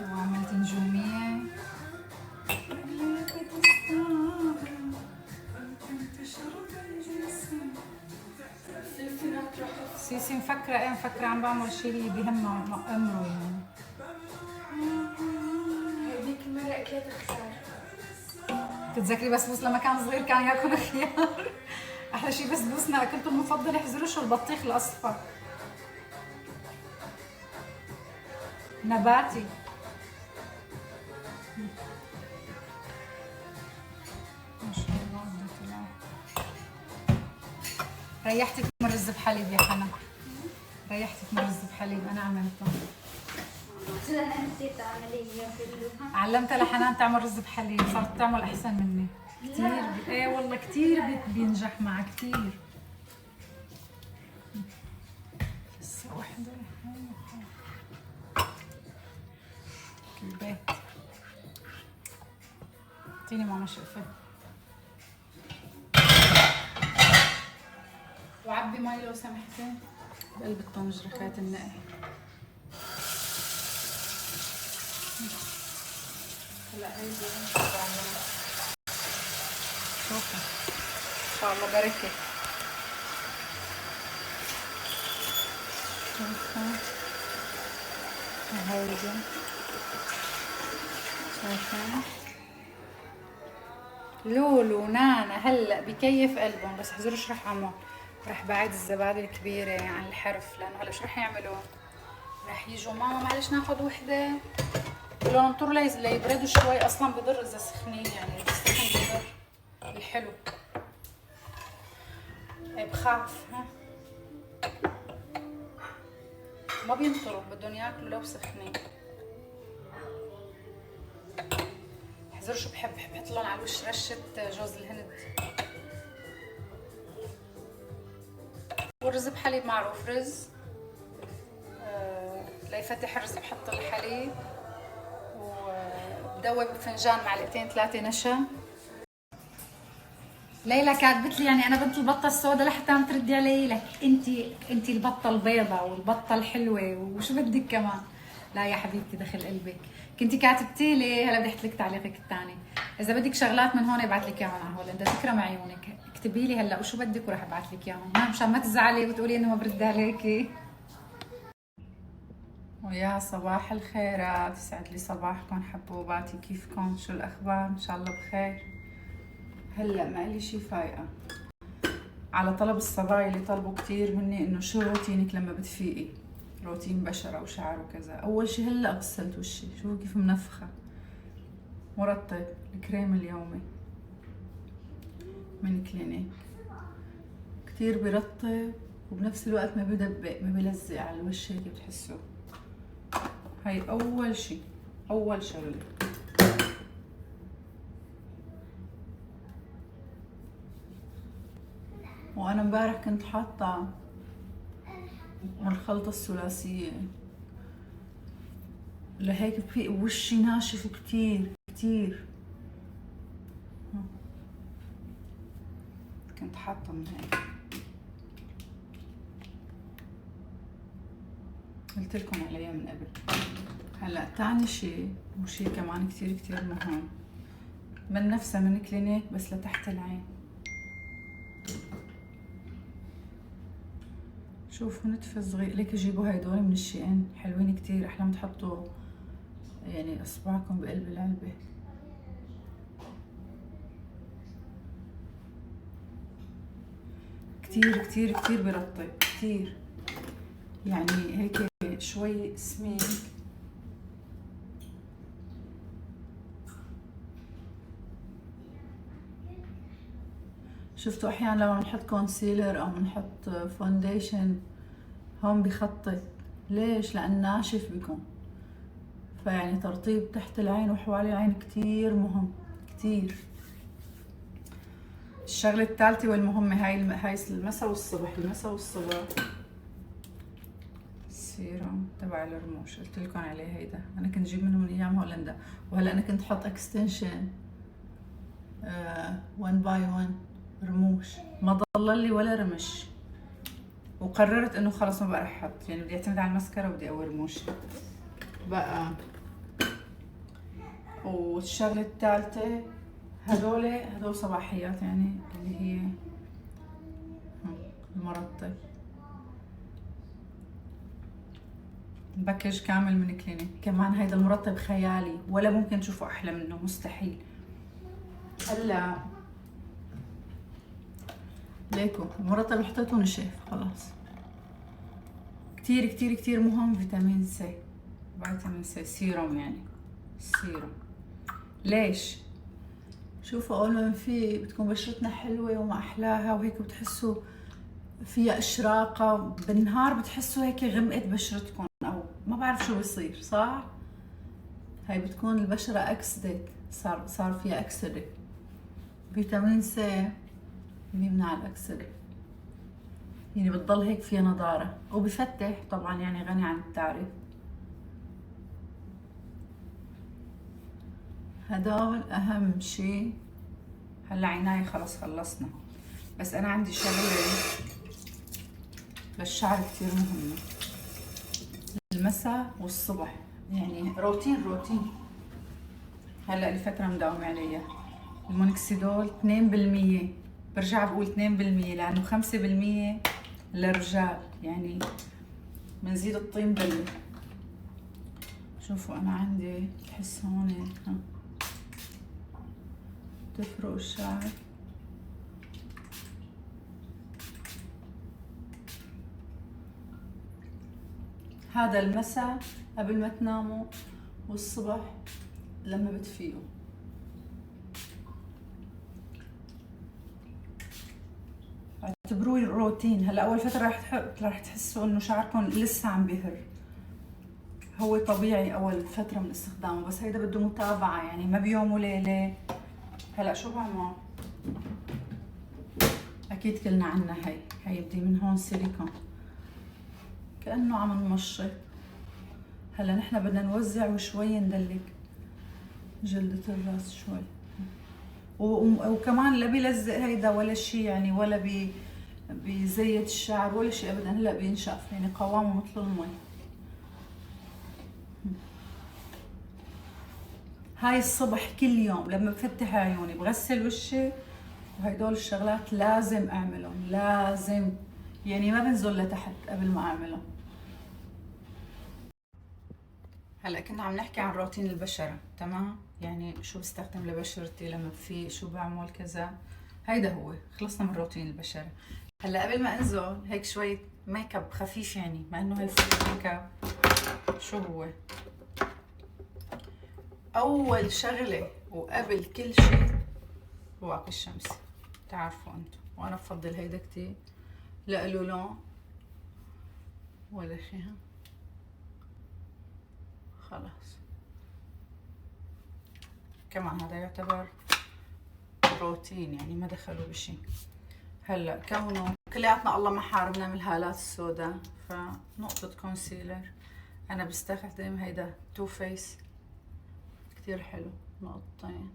وعملت نجومية. سيسي مفكرة عم بعمل شي اللي بيهمها أمره يعني. هذيك المرة أكلت خسارة. تتذكري بسبوس لما كان صغير كان ياكل خيار؟ أحلى شي بسبوسنا أكلته المفضل احزروا شو البطيخ الأصفر. نباتي. ما شاء الله طلع. ريحتك من رز بحليب يا حنا. ريحتك من رز بحليب أنا عملته. أنا نسيت عملية كلها. علمتها لحنان تعمل رز بحليب، صارت تعمل أحسن مني كثير. ايه والله كثير بينجح معها كثير. لسه وحدة البيت. اعطيني ماما شقفة وعبي مي لو سمحتي بقلب الطنجرة خيط النقي. هلا هيدي شوفي ان شاء الله بركة. شايفة هيدي شايفة لولو نانا هلا بكيف قلبهم. بس احذروا شو رح اعمل. رح بعد الزبادي الكبيرة عن الحرف لانه هلا شو رح يعملوا؟ رح يجوا ماما معلش ناخذ وحدة لو ننطر ليبردوا شوي. اصلا بضر اذا سخنين يعني السخن بضر الحلو. بخاف ها ما بينطروا بدهم ياكلوا لو سخنين. احذروا شو بحب احط لهم على الوش رشة جوز الهند. والرز بحليب معروف رز ليفتح الرز بحط الحليب وبدوب بفنجان معلقتين 3 نشا. ليلى كاتبت لي يعني انا بنت البطه السوداء لحتى عم تردي علي لك انت البطه البيضاء والبطه الحلوه وشو بدك كمان. لا يا حبيبتي دخل قلبك. كنتي كاتبتي لي هلا بدي احط لك تعليقك الثاني. اذا بدك شغلات من هون ابعث لك اياهم على هون بدها تكرم عيونك. اكتبي لي هلا وشو بدك وراح ابعث لك اياهم مشان ما تزعلي وتقولي انه ما برد عليكي. ويا صباح الخيرات يسعد لي صباحكم حبوباتي. كيفكم شو الاخبار؟ ان شاء الله بخير. هلا ما لي شي فايقه. على طلب الصبايا اللي طلبوا كثير مني انه شو روتينك لما بتفيقي؟ روتين بشره وشعر وكذا. اول شي هلا غسلت وشي شوفوا كيف منفخه. مرطب الكريم اليومي من كلينيك كثير برطب وبنفس الوقت ما بدبق ما بلزق على الوش هيك بتحسوا. هاي اول شي اول شغله. وانا امبارح كنت حاطه من الخلطه الثلاثيه لهيك في وشي ناشف كتير كتير. كنت حاطه من هيك قلت لكم عليها من قبل. هلا تاني شيء وشي كمان كتير كتير مهم من نفسها من كلينيك بس لتحت العين. شوفوا نتفة صغير ليك جيبوا هيدول من الشين حلوين كتير. احلى ما تحطوا يعني اصبعكم بقلب العلبة. كتير كتير كتير برطب كتير يعني هيك شوي سميك. شفتوا احيانا لما بنحط كونسيلر او بنحط فونديشن هون بخطط. ليش؟ لان ناشف بيكون. فيعني ترطيب تحت العين وحوالي العين كتير مهم كتير. الشغلة الثالثة والمهمة هاي المسا والصبح. المسا والصبح السيروم تبع الرموش قلت لكم عليه. هيدا انا كنت جيب منه من ايام هولندا. وهلا انا كنت حط اكستنشن 1 باي 1 رموش ما ضل لي ولا رمش. وقررت انه خلص ما بقى رح احط يعني بدي اعتمد على المسكرة وبدي اقوي رموشي. بقى والشغلة الثالثة هدول صباحيات يعني اللي هي المرطب، باكج كامل من كلينيك. كمان هيدا المرطب خيالي، ولا ممكن تشوفوا احلى منه، مستحيل. هلا ليكو المرطب حطيته نشف خلاص. كتير كتير كتير مهم فيتامين سي. فيتامين سي سيروم، يعني سيروم. ليش؟ شوفوا اول ما في بتكون بشرتنا حلوه وما احلاها، وهيك بتحسوا فيها اشراقه، بالنهار بتحسوا هيك غمقت بشرتكم، او ما بعرف شو بيصير، صح؟ هاي بتكون البشره اكسدت، صار فيها اكسده. فيتامين سي بيمنع الاكسده، يعني بتضل هيك فيها نضاره، وبفتح طبعا، يعني غني عن التعريف. هدول اهم شيء. هلا عناية خلص خلصنا، بس انا عندي شغله للشعر كتير مهمه، المساء والصبح، يعني روتين. هلا الفتره مداومه عليها المونكسيدول 2%. برجع بقول 2% لانه 5% للرجال، يعني بنزيد الطين بله. شوفوا انا عندي بحس هون تفرق الشعر. هذا المساء قبل ما تناموا، والصبح لما بتفيقوا. اعتبروه روتين. هلا اول فتره رح تحسوا انه شعركم لسه عم بيهر، هو طبيعي اول فتره من استخدامه، بس هيدا بده متابعه، يعني ما بيوم وليله. هلا شو بعمل؟ اكيد كلنا عنا هي بدي من هون سيليكون كانه عم نمشط. هلا نحن بدنا نوزع وشوي ندلك جلدة الراس شوي، وكمان لا بيلزق هيدا ولا شيء، يعني ولا بيزيت الشعر ولا شيء ابدا. هلا بينشف، يعني قوامه مثل المي. هاي الصبح كل يوم لما بفتح عيوني بغسل وشي، وهيدول الشغلات لازم اعملهم، لازم، يعني ما بنزل لتحت قبل ما اعملهم. هلا كنا عم نحكي عن روتين البشرة، تمام؟ يعني شو بستخدم لبشرتي لما بفيق، شو بعمل كذا. هيدا هو، خلصنا من روتين البشرة. هلا قبل ما انزل هيك شوية ميك اب خفيف، يعني مع انه هالفول ميك اب. شو هو؟ اول شغلة وقبل كل شيء واقي الشمسي، تعرفوا انتم، وانا بفضل هيدا كتير، لا له لون ولا شيء. خلاص كمان هذا يعتبر روتين، يعني ما دخلوا بشي. هلا كونه كلياتنا الله ما حارمنا من الهالات السوداء، فنقطة كونسيلر انا بستخدم هيدا تو فيس، كتير حلو، نقطتين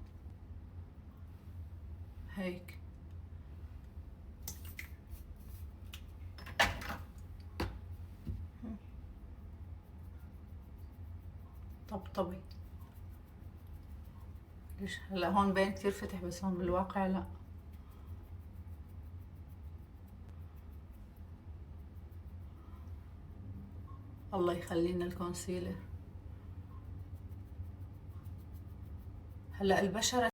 هيك. طبطبي. ليش هلا هون باين كتير فتح، بس هون بالواقع لا. الله يخلينا الكونسيلر. هلا البشرة